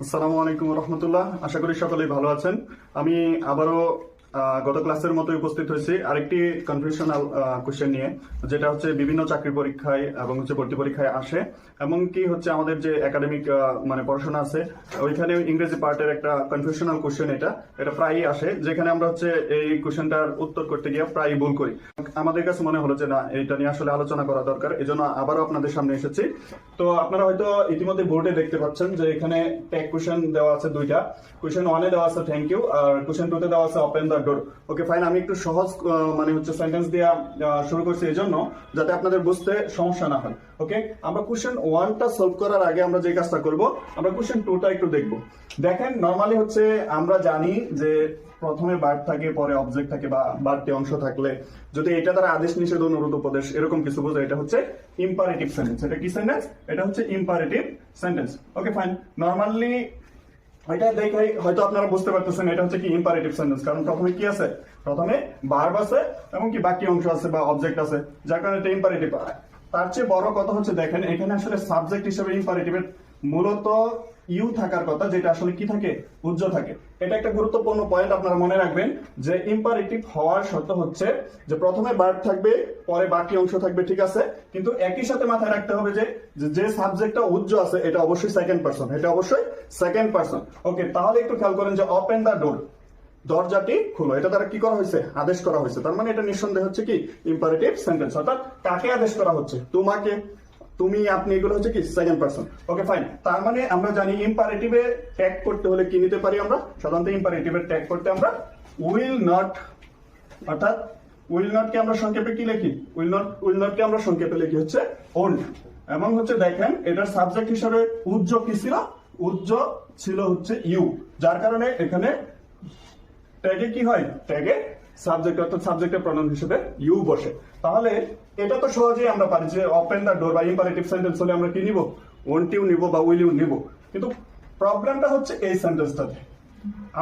আসসালামু আলাইকুম রহমতুল্লাহ। আশা করি সকলেই ভালো আছেন। আমি আবারও গত ক্লাসের মতোই উপস্থিত হয়েছি আরেকটি কনফিউশনাল কোশ্চেন নিয়ে, যেটা হচ্ছে বিভিন্ন চাকরি পরীক্ষায় এবং ভর্তি পরীক্ষায় আসে। এমনকি হচ্ছে আমাদের যে একাডেমিক মানে পড়াশোনা আছে ওইখানে ইংরেজি পার্টের একটা কনফিউশনাল কোশ্চেন এটা প্রায়ই আসে, যেখানে আমরা হচ্ছে এই কোশ্চেনটার উত্তর করতে গিয়ে প্রায়ই ভুল করি। আমাদের কাছে মনে হলো যে না, এটা নিয়ে আসলে আলোচনা করা দরকার, এজন্য আবারও আপনাদের সামনে এসেছি। তো আপনারা হয়তো ইতিমধ্যে বোর্ডে দেখতে পাচ্ছেন যে এখানে ট্যাগ কোশ্চেন দেওয়া আছে দুইটা। কোশ্চেন 1 এ দেওয়া আছে থ্যাংক ইউ, আর কোশ্চেন 2 তে দেওয়া আছে open the door. Okay fine, আমি একটু সহজ মানে হচ্ছে সেন্টেন্স দিয়ে শুরু করছি এই জন্য যাতে আপনাদের বুঝতে সমস্যা না হয়। ওকে, আমরা কোশ্চেন 1টা সলভ করার আগে আমরা যে কাজটা করব, আমরা কোশ্চেন 2টা একটু দেখব। দেখেন, নরমালি হচ্ছে আমরা জানি যে প্রথমে ভার্ব থাকে, পরে অবজেক্ট থাকে বা বাড়তি অংশ থাকলে যদি এটা দ্বারা আদেশ নিষেধ অনুরোধ উপদেশ এরকম কিছু বোঝায়, এটা হচ্ছে ইম্পারেটিভ সেন্টেন্স। এটা কি সেন্টেন্স? এটা হচ্ছে imperative sentence. Okay fine, normally এটা দেখে হয়তো আপনারা বুঝতে পারতেছেন এটা হচ্ছে কি ইম্পারেটিভ সেন্টেন্স, কারণ প্রথমে কি আছে? প্রথমে ভার্ব আছে এবং কি বাকি অংশ আছে বা অবজেক্ট আছে, যার কারণে এটা ইম্পারেটিভ। তার চেয়ে বড় কথা হচ্ছে দেখেন এখানে আসলে সাবজেক্ট হিসেবে ইম্পারেটিভের মূলত ইউ থাকার কথা, যেটা আসলে কি থাকে? উজ্জ থাকে। এটা একটা গুরুত্বপূর্ণ পয়েন্ট, আপনারা মনে রাখবেন যে ইম্পারেটিভ হওয়ার শর্ত হচ্ছে যে প্রথমে ভার্ব থাকবে, পরে বাকি অংশ থাকবে, ঠিক আছে? কিন্তু একই সাথে মাথায় রাখতে হবে যে সাবজেক্টটা উজ্জ আছে এটা অবশ্যই সেকেন্ড পারসন, এটা অবশ্যই সেকেন্ড পারসন। ওকে, তাহলে একটু খেয়াল করেন যে ওপেন দ্য ডোর, দরজাটি খুলো, এটা দ্বারা কি করা হয়েছে? আদেশ করা হয়েছে। তার মানে এটা নিঃসন্দেহে হচ্ছে কি ইম্পারেটিভ সেন্টেন্স। অর্থাৎ কাকে আদেশ করা হচ্ছে? তোমাকে, তুমি, আপনি, এগুলো হচ্ছে কি সেকেন্ড পারসন। ওকে ফাইন, তার মানে আমরা জানি ইম্পারেটিভে ট্যাগ করতে হলে কি নিতে পারি আমরা? সাধারণত ইম্পারেটিভে ট্যাগ করতে আমরা উইল নট, অর্থাৎ উইল নট কে আমরা সংক্ষেপে কি লিখি? উইল নট কে আমরা সংক্ষেপে লিখি হচ্ছে ওন্ট। এবং হচ্ছে দেখেন এটার সাবজেক্ট হিসেবে উজ্জ কি ছিল? উজ্জ ছিল হচ্ছে ইউ, যার কারণে এখানে ট্যাগে কি হয়? ট্যাগে সাবজেক্ট, অর্থাৎ সাবজেক্টের প্রনাউন হিসেবে ইউ বসে। তাহলে এটা তো সহজেই আমরা পারি যে ওপেন দ্য ডোর বা ইম্পারেটিভ সেন্টেন্স হলে আমরা কি নিব? ওন্ট ইউ নিব বা উইল ইউ নিব। কিন্তু প্রবলেমটা হচ্ছে এই সেন্টেন্সটাতে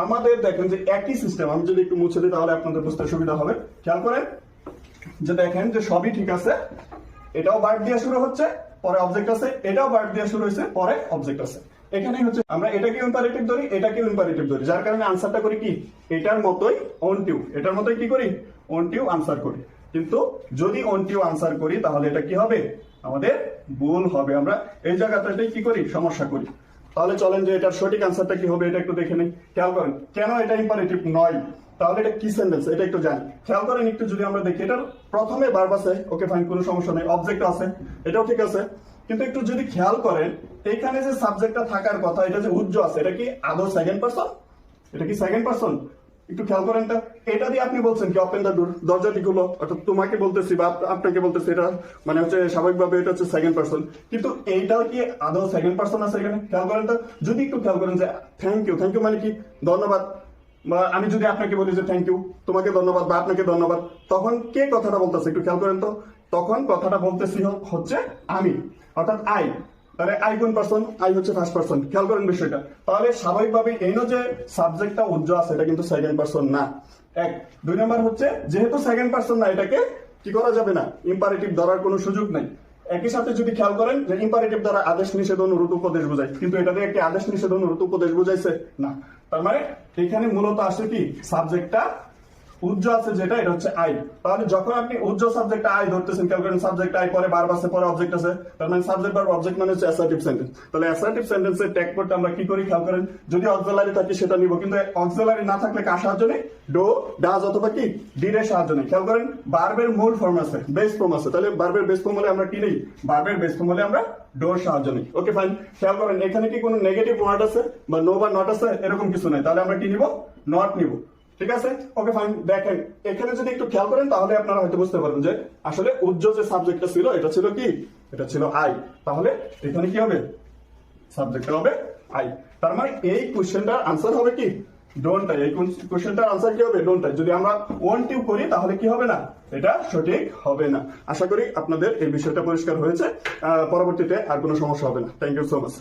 আমাদের দেখেন যে একই সিস্টেম। আমি যদি একটু মুছে দিই তাহলে আপনাদের বুঝতে সুবিধা হবে। খেয়াল করেন যে দেখেন যে সবই ঠিক আছে, এটাও ভার্ব দিয়ে শুরু হচ্ছে, পরে অবজেক্ট আছে, এটাও ভার্ব দিয়ে শুরু হয়েছে, পরে অবজেক্ট আছে। এখানেই হচ্ছে আমরা এটাকে ইম্পারেটিভ ধরি, এটাকে ইম্পারেটিভ ধরি, যার কারণে আনসারটা করি কি? এটার মতোই ওন্ট ইউ, এটার মতোই কি করি? ওন্ট ইউ আনসার করি। কিন্তু যদি ওন্ট ইউ আনসার করি তাহলে এটা কি হবে? আমাদের ভুল হবে। আমরা এই জায়গাটাতেই কি করি? সমস্যা করি। তাহলে চলেন যে এটার সঠিক আনসারটা কি হবে এটা একটু দেখে নিই। খেয়াল করেন কেন এটা ইম্পারেটিভ নয়, তাহলে এটা কি সেন্টেন্স এটা একটু জানি। খেয়াল করেন একটু, যদি আমরা দেখি এটার প্রথমে ভার্ব আছে, ওকে ফাইন, কোনো সমস্যা নেই, অবজেক্ট আছে, এটাও ঠিক আছে। কিন্তু একটু যদি খেয়াল করেন এখানে যে সাবজেক্টটা থাকার কথা, এটা যে উজ্জ আছে, এটা কি আদৌ সেকেন্ড পারসন? এটা কি সেকেন্ড পারসন? একটু খেয়াল করেন এটা দিয়ে আপনি বলছেন কি ওপেন দ্য ডোর, দরজাটি খুলো, অর্থাৎ তোমাকে বলতেছি বা আপনাকে বলতেছি, এটা মানে হচ্ছে স্বাভাবিকভাবে এটা হচ্ছে সেকেন্ড পারসন। কিন্তু এইটাও কি আদৌ সেকেন্ড পারসন আছে এখানে? খেয়াল করেন তো। যদি একটু খেয়াল করেন যে থ্যাংক ইউ, থ্যাংক ইউ মানে কি? ধন্যবাদ। বা আমি যদি আপনাকে বলি যে থ্যাংক ইউ, তোমাকে ধন্যবাদ বা আপনাকে ধন্যবাদ, তখন কে কথাটা বলতেছে? একটু খেয়াল করেন তো। তখন কথাটা বলতেছি হচ্ছে আমি, অর্থাৎ আই। তাহলে আই কোন পারসন? আই হচ্ছে ফার্স্ট পারসন। খেয়াল করেন বিষয়টা। তাহলে স্বাভাবিকভাবে এই যে সাবজেক্টটা উজ্জ আছে এটা কিন্তু সেকেন্ড পারসন না। এক। 2 নাম্বার হচ্ছে যেহেতু সেকেন্ড পারসন না, এটাকে কি করা যাবে না? ইম্পারেটিভ ধরার কোনো সুযোগ নাই। একই সাথে যদি খেয়াল করেন যে ইম্পারেটিভ দ্বারা আদেশ নিষেধ অনুরোধ উপদেশ বোঝায়, কিন্তু এটা দিয়ে একটি আদেশ নিষেধ অনুরোধ উপদেশ বোঝাইছে না। তার মানে এখানে মূলত আসে কি? সাবজেক্টটা উজ্জ আছে যেটা, এটা হচ্ছে আই। তাহলে যখন আপনি উজ্জ সাবজেক্ট আই ধরতেছেন, খেয়াল করেন সাবজেক্ট আই, পরে ভার্ব আছে, পরে অবজেক্ট আছে, তার মানে সাবজেক্ট ভার্ব অবজেক্ট মানে হচ্ছে অ্যাসার্টিভ সেন্টেন্স। তাহলে অ্যাসার্টিভ সেন্টেন্সের ট্যাগ করতে আমরা কি করি? খেয়াল করেন যদি অক্সিলারি থাকে সেটা নিব, কিন্তু অক্সিলারি না থাকলে কার সাহায্য নেই? ডো, ডাজ অথবা কি ডিড এর সাহায্য নেই। খেয়াল করেন ভার্বের মূল ফর্ম আছে, বেস ফর্ম আছে, তাহলে ভার্বের বেস ফর্ম হলে আমরা কি নেই? ভার্বের বেস ফর্ম হলে আমরা ডোর সাহায্য নেই। ওকে ফাইন, খেয়াল করেন এখানে কি কোনো নেগেটিভ ওয়ার্ড আছে বা নো বা নট আছে? এরকম কিছু নাই। তাহলে আমরা কি নিব? নট নিব। ঠিক আছে, ওকে ফাইন। দেখেন এখানে যদি একটু খেয়াল করেন তাহলে আপনারা হয়তো বুঝতে পারবেন যে আসলে উজ্জ যে সাবজেক্টটা ছিল এটা ছিল কি? এটা ছিল আই। তাহলে এখানে কি হবে? সাবজেক্টটা হবে আই। তার মানে এই কোশ্চেনটার আনসার হবে কি? Don't I. এই কোশ্চেনটার আনসার কি হবে? Don't I. যদি আমরা ওয়ান্ট ইউ করি তাহলে কি হবে না? এটা সঠিক হবে না। আশা করি আপনাদের এই বিষয়টা পরিষ্কার হয়েছে। পরবর্তীতে আর কোনো সমস্যা হবে না। Thank you so much.